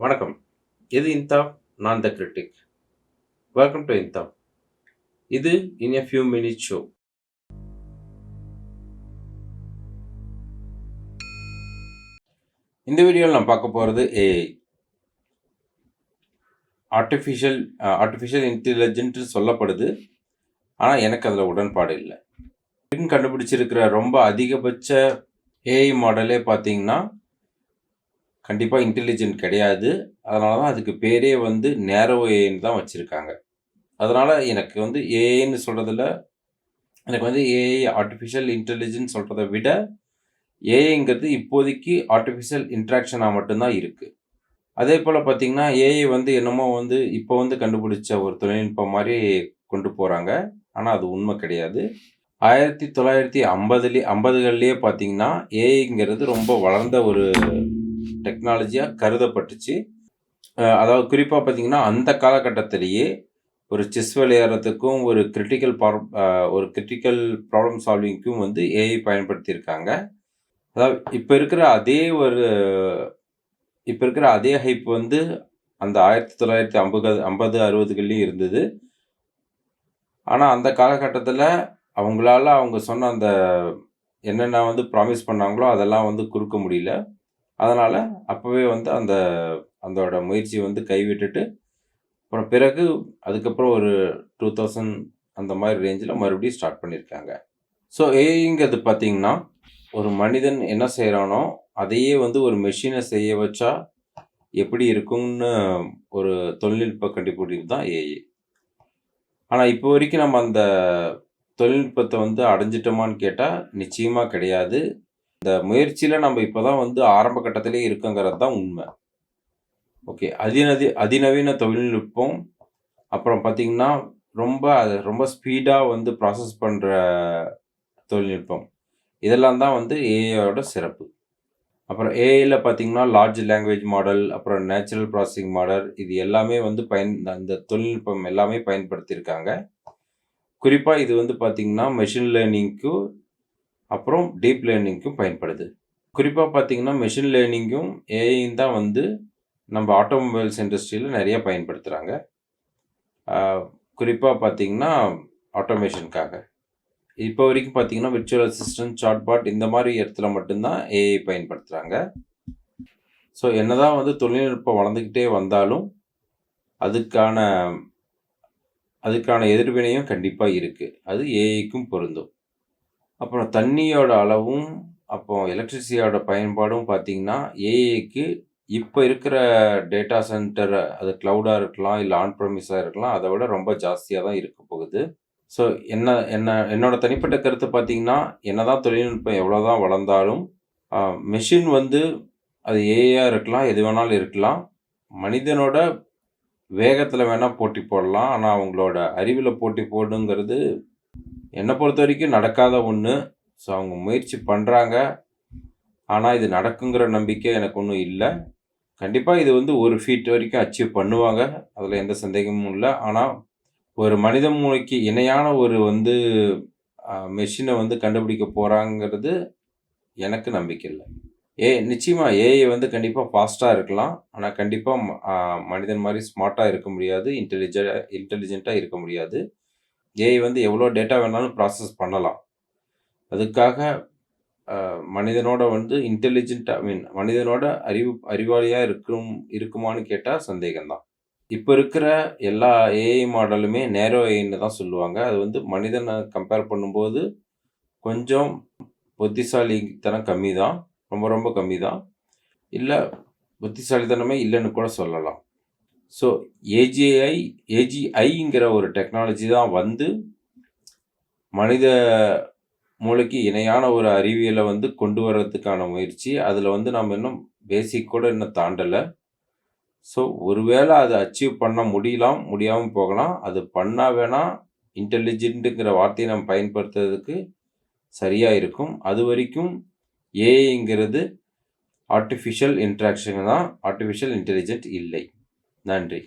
வணக்கம். இது இன்தாப். நான் த கிரிட்டிக். வெல்கம் டு இன்தாப். இது in a few minutes show. இந்த வீடியோவில் நான் பார்க்க போகிறது ஏஐ. ஆர்டிஃபிஷியல் இன்டெலிஜென்ட் சொல்லப்படுது. ஆனால் எனக்கு அதில் உடன்பாடு இல்லை. கண்டுபிடிச்சிருக்கிற ரொம்ப அதிகபட்ச ஏஐ மாடலே பார்த்தீங்கன்னா கண்டிப்பாக இன்டெலிஜென்ட் கிடையாது. அதனால தான் அதுக்கு பேரே நேரோ ஏஐன்னு தான் வச்சுருக்காங்க. அதனால் எனக்கு ஏஐன்னு சொல்கிறதுல எனக்கு ஏஐ ஆர்டிஃபிஷியல் இன்டெலிஜென்ஸ் சொல்கிறத விட ஏஐங்கிறது இப்போதைக்கு ஆர்டிஃபிஷியல் இன்ட்ராக்ஷனாக மட்டும்தான் இருக்குது. அதே போல் பார்த்திங்கன்னா ஏஐ என்னமோ இப்போ கண்டுபிடிச்ச ஒரு தொழில்நுட்பம் மாதிரி கொண்டு போகிறாங்க. ஆனால் அது உண்மை கிடையாது. 1950களிலேயே பார்த்திங்கன்னா ஏஐங்கிறது ரொம்ப வளர்ந்த ஒரு டெக்னாலஜியாக கருதப்பட்டுச்சு. அதாவது குறிப்பாக பார்த்திங்கன்னா அந்த காலகட்டத்திலேயே ஒரு செஸ் விளையாடுறதுக்கும் ஒரு கிரிட்டிக்கல் ப்ராப்ளம் சால்விங்க்கும் ஏஐ பயன்படுத்தியிருக்காங்க. அதாவது இப்போ இருக்கிற அதே ஹைப் அந்த 1950 60கள்லேயும் இருந்தது. ஆனால் அந்த காலகட்டத்தில் அவங்க சொன்ன அந்த என்னென்ன ப்ராமிஸ் பண்ணாங்களோ அதெல்லாம் கொடுக்க முடியல. அதனால் அப்போவே அதோட முயற்சி கைவிட்டுட்டு அப்புறம் அதுக்கப்புறம் ஒரு 2000 அந்த மாதிரி ரேஞ்சில் மறுபடியும் ஸ்டார்ட் பண்ணியிருக்காங்க. ஸோ ஏஐங்கிறது பார்த்திங்கன்னா ஒரு மனிதன் என்ன செய்கிறானோ அதையே ஒரு மெஷினை செய்ய வச்சா எப்படி இருக்கும்னு ஒரு தொழில்நுட்ப கண்டுபிடிப்பு தான் ஏஐ. ஆனால் இப்போ வரைக்கும் நம்ம அந்த தொழில்நுட்பத்தை அடைஞ்சிட்டோமான்னு கேட்டால் நிச்சயமாக கிடையாது. இந்த முயற்சியில் நம்ம இப்போ தான் ஆரம்ப கட்டத்திலே இருக்குங்கிறது தான் உண்மை. ஓகே. அதிநவீன தொழில்நுட்பம், அப்புறம் பார்த்திங்கன்னா ரொம்ப ஸ்பீடாக ப்ராசஸ் பண்ணுற தொழில்நுட்பம், இதெல்லாம் தான் ஏஐயோட சிறப்பு. அப்புறம் ஏஐயில் பார்த்திங்கன்னா லார்ஜ் லாங்குவேஜ் மாடல், அப்புறம் நேச்சுரல் ப்ராசஸிங் மாடல், இது எல்லாமே அந்த தொழில்நுட்பம் எல்லாமே பயன்படுத்தியிருக்காங்க. குறிப்பாக இது பார்த்திங்கன்னா மெஷின் லேர்னிங்க்கும் அப்புறம் டீப் லேர்னிங்க்கும் பயன்படுது. குறிப்பாக பார்த்திங்கன்னா மெஷின் லேர்னிங்கும் ஏஐயும் தான் நம்ம ஆட்டோமொபைல்ஸ் இண்டஸ்ட்ரியில் நிறைய பயன்படுத்துகிறாங்க. குறிப்பாக பார்த்திங்கன்னா ஆட்டோமேஷனுக்காக. இப்போ வரைக்கும் பார்த்திங்கன்னா விர்ச்சுவல் அசிஸ்டன்ட், சாட்பாட் இந்த மாதிரி இடத்துல மட்டும்தான் ஏஐ பயன்படுத்துகிறாங்க. ஸோ என்னதான் தொழில்நுட்பம் வளர்ந்துக்கிட்டே வந்தாலும் அதுக்கான எதிர்வினையும் கண்டிப்பாக இருக்குது. அது ஏஐக்கும் பொருந்தும். அப்புறம் தண்ணியோட அளவும் அப்போ எலக்ட்ரிசிட்டியோட பயன்பாடும் பார்த்திங்கன்னா ஏஐக்கு இப்போ இருக்கிற டேட்டா சென்டர், அது க்ளவுடாக இருக்கலாம், இல்லை ஆன் ப்ரமிஸாக இருக்கலாம், அதை விட ரொம்ப ஜாஸ்தியாக தான் இருக்க போகுது. ஸோ என்னோட தனிப்பட்ட கருத்து பார்த்திங்கன்னா என்னதான் தொழில்நுட்பம் எவ்வளோ தான் வளர்ந்தாலும் மெஷின் அது ஏஐயாக இருக்கலாம், எது வேணாலும் இருக்கலாம். மனிதனோட வேகத்தில் வேணால் போட்டி போடலாம். ஆனால் அவங்களோட அறிவில் போட்டி போடுங்கிறது என்னை பொறுத்த வரைக்கும் நடக்காத ஒன்று. ஸோ அவங்க முயற்சி பண்ணுறாங்க. ஆனால் இது நடக்குங்கிற நம்பிக்கை எனக்கு ஒன்றும் இல்லை. கண்டிப்பாக இது ஒரு ஃபீட் வரைக்கும் அச்சீவ் பண்ணுவாங்க. அதில் எந்த சந்தேகமும் இல்லை. ஆனால் ஒரு மனித மூளைக்கு இணையான ஒரு மெஷினை கண்டுபிடிக்க போகிறாங்கிறது எனக்கு நம்பிக்கை இல்லை. நிச்சயமாக ஏஐ கண்டிப்பாக ஃபாஸ்ட்டாக இருக்கலாம். ஆனால் கண்டிப்பாக மனிதன் மாதிரி ஸ்மார்ட்டாக இருக்க முடியாது, இன்டெலிஜென்ட்டாக இருக்க முடியாது. ஏஐ எவ்வளோ டேட்டா வேணாலும் ப்ராசஸ் பண்ணலாம். அதுக்காக மனிதனோட மனிதனோட அறிவாளியாக இருக்குமான்னு கேட்டால் சந்தேகம்தான். இப்போ இருக்கிற எல்லா ஏஐ மாடலுமே நேரோ ஏஐன்னு தான் சொல்லுவாங்க. அது மனிதனை கம்பேர் பண்ணும்போது கொஞ்சம் புத்திசாலித்தனம் கம்மி தான், ரொம்ப ரொம்ப கம்மி தான். இல்லை புத்திசாலித்தனமே இல்லைன்னு கூட சொல்லலாம். ஸோ ஏஜிஐங்கிற ஒரு டெக்னாலஜி தான் மனித மூளைக்கு இணையான ஒரு அறிவியலை கொண்டு வர்றதுக்கான முயற்சி. அதில் நம்ம இன்னும் பேசிக் கூட இன்னும் தாண்டலை. ஸோ ஒருவேளை அதை அச்சீவ் பண்ண முடியாமல் போகலாம். அது பண்ணால் வேணால் இன்டெலிஜென்ட்டுங்கிற வார்த்தையை நம்ம பயன்படுத்துறதுக்கு சரியாக இருக்கும். அது வரைக்கும் ஏஐங்கிறது ஆர்டிஃபிஷியல் இன்ட்ராக்ஷன் தான், ஆர்டிஃபிஷியல் இன்டெலிஜென்ட் இல்லை. நன்றி.